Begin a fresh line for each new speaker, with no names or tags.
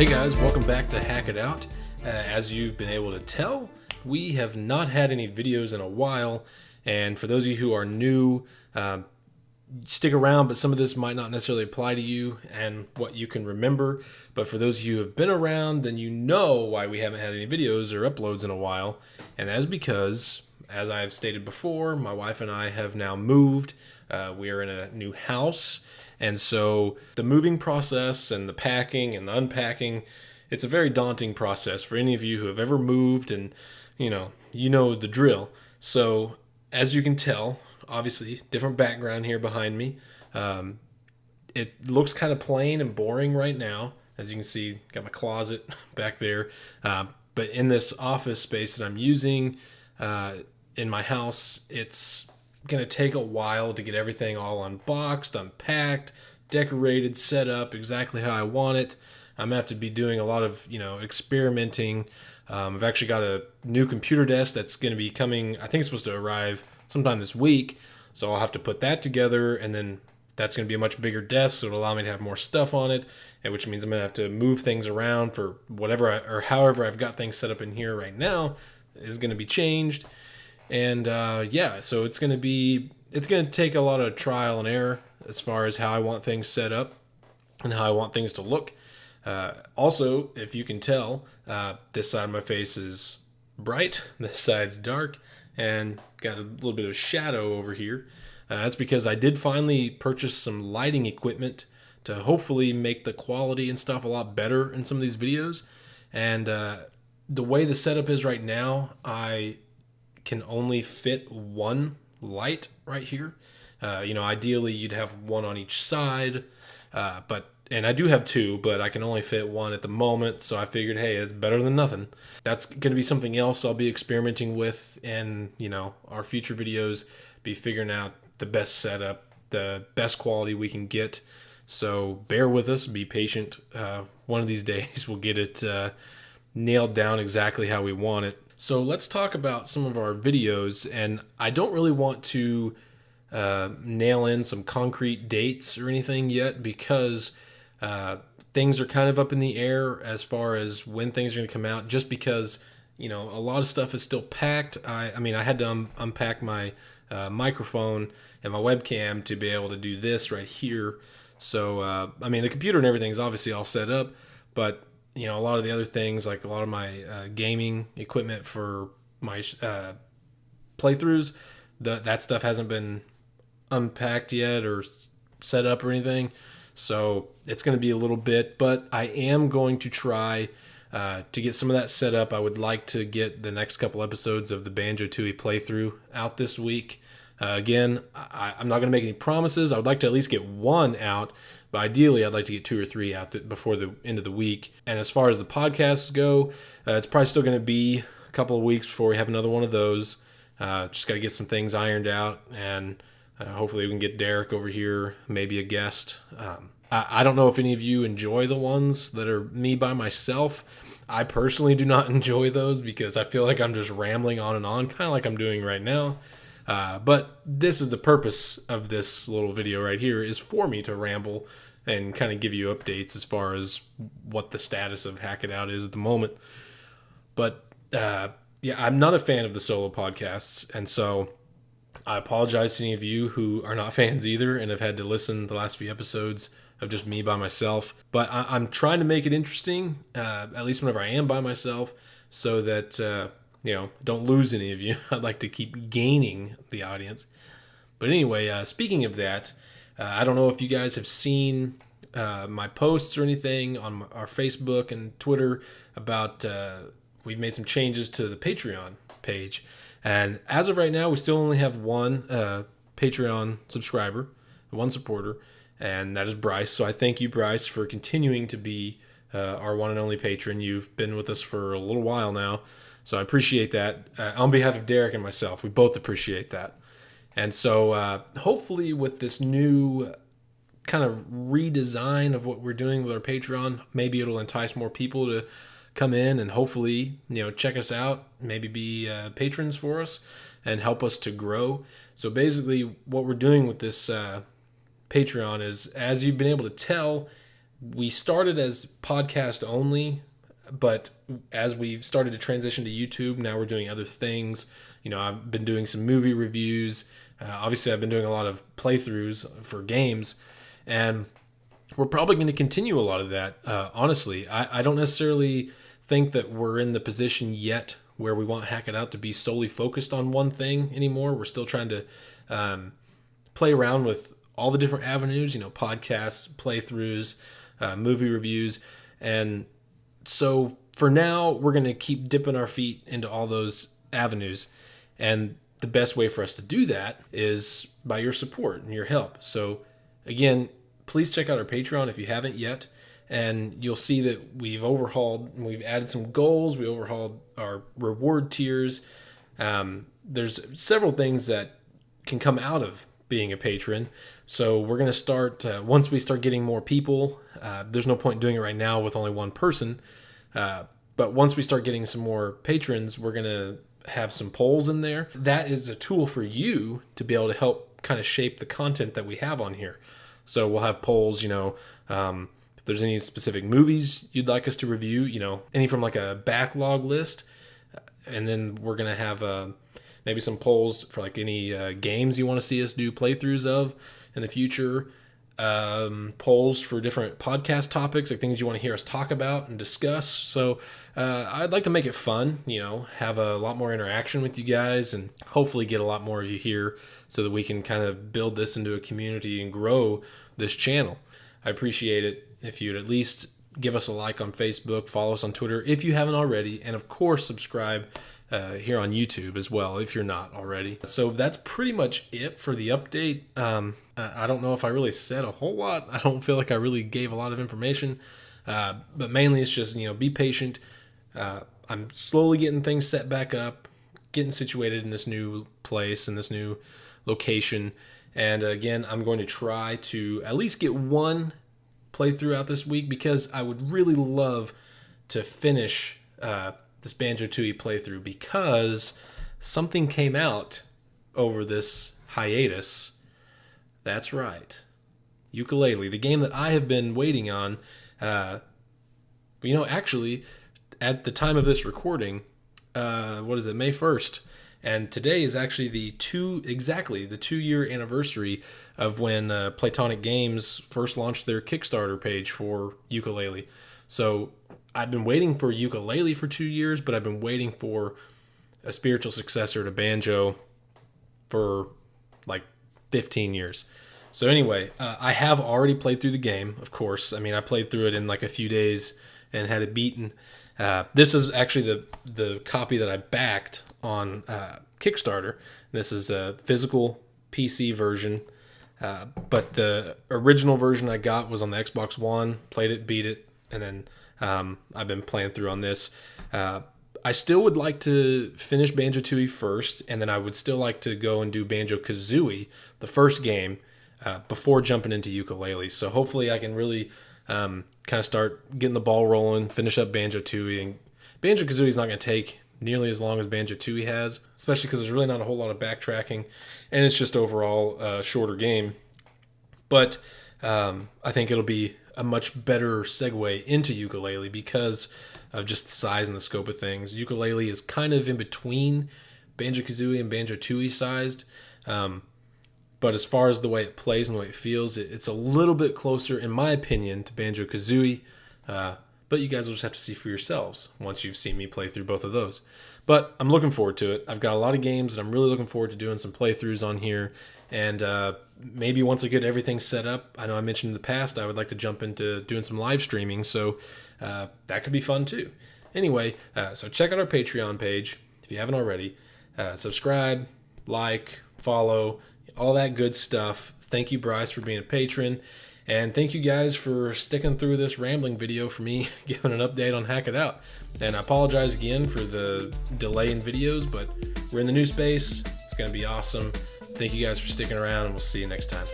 Hey guys, welcome back to Hack It Out. As you've been able to tell, we have not had any videos in a while, and for those of you who are new, stick around, but some of this might not necessarily apply to you and what you can remember. But for those of you who have been around, then you know why we haven't had any videos or uploads in a while, and that is because, as I have stated before, my wife and I have now moved. We are in a new house. And so the moving process and the packing and the unpacking, it's a very daunting process for any of you who have ever moved, and you know the drill. So as you can tell, obviously different background here behind me. It looks kind of plain and boring right now. As you can see, got my closet back there. But in this office space that I'm using in my house, it's going to take a while to get everything all unboxed, unpacked, decorated, set up exactly how I want it. I'm going to have to be doing a lot of, experimenting. I've actually got a new computer desk that's going to be coming. I think it's supposed to arrive sometime this week. So I'll have to put that together, and then that's going to be a much bigger desk, so it'll allow me to have more stuff on it, and which means I'm going to have to move things around for whatever however I've got things set up in here right now is going to be changed. And so it's going to take a lot of trial and error as far as how I want things set up and how I want things to look. Also, if you can tell, this side of my face is bright, this side's dark, and got a little bit of shadow over here. That's because I did finally purchase some lighting equipment to hopefully make the quality and stuff a lot better in some of these videos. And the way the setup is right now, I can only fit one light right here. Ideally you'd have one on each side, and I do have two, but I can only fit one at the moment, so I figured, hey, it's better than nothing. That's going to be something else I'll be experimenting with in, our future videos, be figuring out the best setup, the best quality we can get. So bear with us, be patient. One of these days we'll get it nailed down exactly how we want it. So let's talk about some of our videos, and I don't really want to nail in some concrete dates or anything yet, because things are kind of up in the air as far as when things are going to come out, just because a lot of stuff is still packed. I had to unpack my microphone and my webcam to be able to do this right here. So the computer and everything is obviously all set up, but a lot of the other things, like a lot of my gaming equipment for my playthroughs, that stuff hasn't been unpacked yet or set up or anything. So it's going to be a little bit, but I am going to try to get some of that set up. I would like to get the next couple episodes of the Banjo-Tooie playthrough out this week. Again, I'm not going to make any promises. I would like to at least get one out, but ideally I'd like to get 2 or 3 out before the end of the week. And as far as the podcasts go, it's probably still going to be a couple of weeks before we have another one of those. Just got to get some things ironed out, and hopefully we can get Derek over here, maybe a guest. I don't know if any of you enjoy the ones that are me by myself. I personally do not enjoy those because I feel like I'm just rambling on and on, kind of like I'm doing right now. But this is the purpose of this little video right here, is for me to ramble and kind of give you updates as far as what the status of Hack It Out is at the moment. But I'm not a fan of the solo podcasts, and so I apologize to any of you who are not fans either and have had to listen to the last few episodes of just me by myself. But I'm trying to make it interesting, at least whenever I am by myself, so that don't lose any of you. I'd like to keep gaining the audience. But anyway, speaking of that, I don't know if you guys have seen my posts or anything on our Facebook and Twitter about we've made some changes to the Patreon page. And as of right now, we still only have one Patreon subscriber, one supporter, and that is Bryce. So I thank you, Bryce, for continuing to be our one and only patron. You've been with us for a little while now, so I appreciate that. On behalf of Derek and myself, we both appreciate that. And so hopefully with this new kind of redesign of what we're doing with our Patreon, maybe it'll entice more people to come in and hopefully, check us out, maybe be patrons for us and help us to grow. So basically what we're doing with this Patreon is, as you've been able to tell, we started as podcast only, but as we've started to transition to YouTube, now we're doing other things. I've been doing some movie reviews. Obviously, I've been doing a lot of playthroughs for games, and we're probably going to continue a lot of that. Honestly, I don't necessarily think that we're in the position yet where we want Hack It Out to be solely focused on one thing anymore. We're still trying to play around with all the different avenues, podcasts, playthroughs, movie reviews. And so for now, we're going to keep dipping our feet into all those avenues. And the best way for us to do that is by your support and your help. So again, please check out our Patreon if you haven't yet. And you'll see that we've added some goals. We overhauled our reward tiers. There's several things that can come out of being a patron. So we're going to start, once we start getting more people, there's no point in doing it right now with only one person. But once we start getting some more patrons, we're going to have some polls in there. That is a tool for you to be able to help kind of shape the content that we have on here. So we'll have polls, if there's any specific movies you'd like us to review, any from like a backlog list. And then we're going to have maybe some polls for like any games you want to see us do playthroughs of in the future. Polls for different podcast topics, like things you want to hear us talk about and discuss. So I'd like to make it fun, have a lot more interaction with you guys and hopefully get a lot more of you here so that we can kind of build this into a community and grow this channel. I appreciate it if you'd at least give us a like on Facebook, follow us on Twitter if you haven't already, and of course subscribe here on YouTube as well if you're not already. So that's pretty much it for the update. I don't know if I really said a whole lot. I don't feel like I really gave a lot of information, but mainly it's just, be patient. I'm slowly getting things set back up, getting situated in this new place and this new location. And again, I'm going to try to at least get one playthrough out this week because I would really love to finish this Banjo-Tooie playthrough because something came out over this hiatus. That's right. Yooka-Laylee, the game that I have been waiting on. Actually, at the time of this recording, May 1st. And today is actually the 2-year anniversary of when Playtonic Games first launched their Kickstarter page for Yooka-Laylee. So I've been waiting for Yooka-Laylee for 2 years, but I've been waiting for a spiritual successor to Banjo for like 15 years. So anyway, I have already played through the game, of course. I mean, I played through it in like a few days and had it beaten. This is actually the copy that I backed on Kickstarter. This is a physical PC version, but the original version I got was on the Xbox One. Played it, beat it, and then I've been playing through on this. I still would like to finish Banjo-Tooie first, and then I would still like to go and do Banjo-Kazooie, the first game, before jumping into Yooka-Laylee. So hopefully I can really kind of start getting the ball rolling, finish up Banjo-Tooie. And Banjo-Kazooie is not going to take nearly as long as Banjo-Tooie has, especially because there's really not a whole lot of backtracking, and it's just overall a shorter game. But I think it'll be a much better segue into Yooka-Laylee because of just the size and the scope of things. Yooka-Laylee is kind of in between Banjo-Kazooie and Banjo-Tooie sized. But as far as the way it plays and the way it feels, it's a little bit closer, in my opinion, to Banjo-Kazooie. But you guys will just have to see for yourselves once you've seen me play through both of those. But I'm looking forward to it. I've got a lot of games, and I'm really looking forward to doing some playthroughs on here. And maybe once I get everything set up, I know I mentioned in the past I would like to jump into doing some live streaming, so that could be fun too. Anyway, so check out our Patreon page if you haven't already. Subscribe, like, follow, all that good stuff. Thank you, Bryce, for being a patron. And thank you guys for sticking through this rambling video for me giving an update on Hack It Out. And I apologize again for the delay in videos, but we're in the new space. It's going to be awesome. Thank you guys for sticking around, and we'll see you next time.